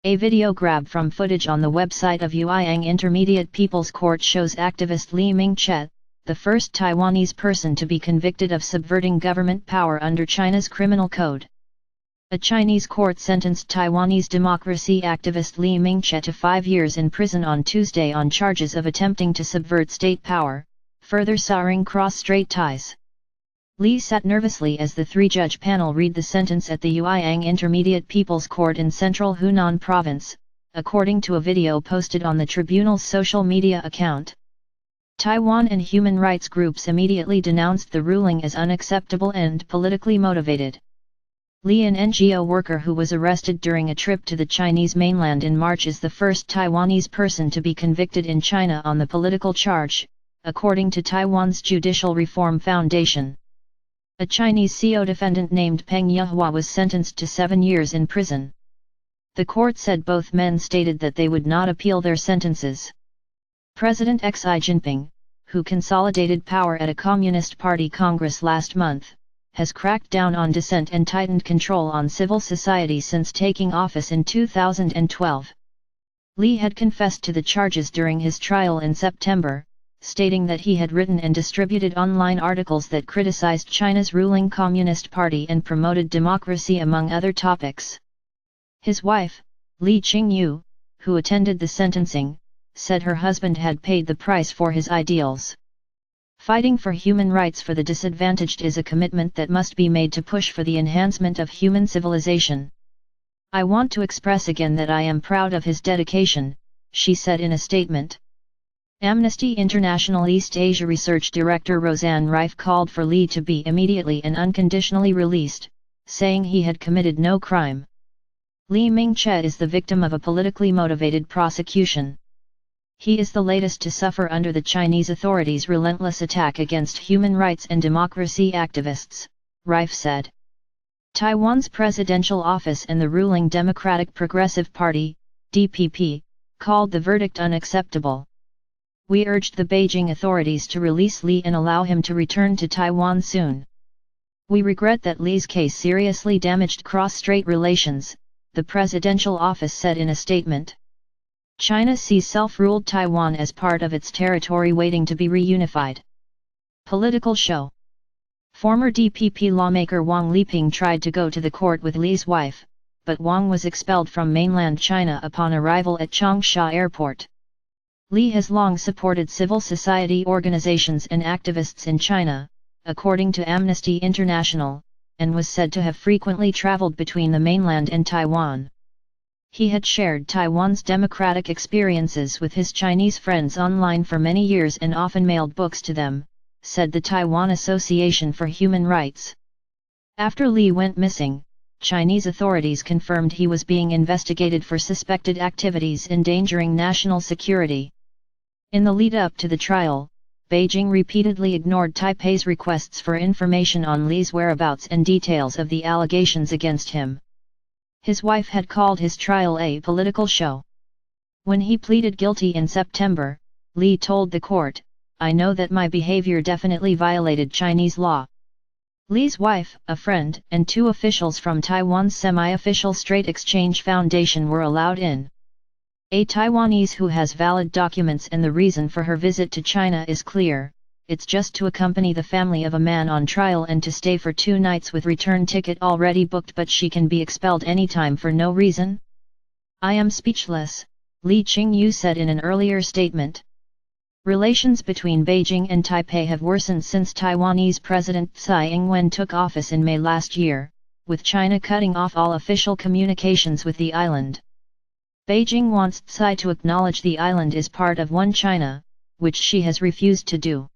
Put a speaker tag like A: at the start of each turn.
A: A video grab from footage on the website of Yueyang Intermediate People's Court shows activist Li Mingche, the first Taiwanese person to be convicted of subverting government power under China's criminal code. A Chinese court sentenced Taiwanese democracy activist Li Mingche to 5 years in prison on Tuesday on charges of attempting to subvert state power, further souring cross-strait ties. Li sat nervously as the three-judge panel read the sentence at the Yueyang Intermediate People's Court in central Hunan province, according to a video posted on the tribunal's social media account. Taiwan and human rights groups immediately denounced the ruling as unacceptable and politically motivated. Li, an NGO worker who was arrested during a trip to the Chinese mainland in March, is the first Taiwanese person to be convicted in China on the political charge, according to Taiwan's Judicial Reform Foundation. A Chinese CO defendant named Peng Yehua was sentenced to 7 years in prison. The court said both men stated that they would not appeal their sentences. President Xi Jinping, who consolidated power at a Communist Party Congress last month, has cracked down on dissent and tightened control on civil society since taking office in 2012. Li had confessed to the charges during his trial in September, stating that he had written and distributed online articles that criticized China's ruling Communist Party and promoted democracy among other topics. His wife, Li Qingyu, who attended the sentencing, said her husband had paid the price for his ideals. Fighting for human rights for the disadvantaged is a commitment that must be made to push for the enhancement of human civilization. I want to express again that I am proud of his dedication, she said in a statement. Amnesty International East Asia Research Director Roseanne Rife called for Li to be immediately and unconditionally released, saying he had committed no crime. Li Mingche is the victim of a politically motivated prosecution. He is the latest to suffer under the Chinese authorities' relentless attack against human rights and democracy activists, Rife said. Taiwan's presidential office and the ruling Democratic Progressive Party, DPP, called the verdict unacceptable. We urged the Beijing authorities to release Li and allow him to return to Taiwan soon. We regret that Li's case seriously damaged cross-strait relations, the presidential office said in a statement. China sees self-ruled Taiwan as part of its territory waiting to be reunified. Political show. Former DPP lawmaker Wang Liping tried to go to the court with Li's wife, but Wang was expelled from mainland China upon arrival at Changsha Airport. Li has long supported civil society organizations and activists in China, according to Amnesty International, and was said to have frequently traveled between the mainland and Taiwan. He had shared Taiwan's democratic experiences with his Chinese friends online for many years and often mailed books to them, said the Taiwan Association for Human Rights. After Li went missing, Chinese authorities confirmed he was being investigated for suspected activities endangering national security. In the lead-up to the trial, Beijing repeatedly ignored Taipei's requests for information on Li's whereabouts and details of the allegations against him. His wife had called his trial a political show. When he pleaded guilty in September, Li told the court, "I know that my behavior definitely violated Chinese law." Li's wife, a friend, and 2 officials from Taiwan's semi-official Strait Exchange Foundation were allowed in. A Taiwanese who has valid documents, and the reason for her visit to China is clear: it's just to accompany the family of a man on trial and to stay for 2 nights with return ticket already booked, but she can be expelled anytime for no reason? I am speechless, Li Qingyu said in an earlier statement. Relations between Beijing and Taipei have worsened since Taiwanese President Tsai Ing-wen took office in May last year, with China cutting off all official communications with the island. Beijing wants Tsai to acknowledge the island is part of one China, which she has refused to do.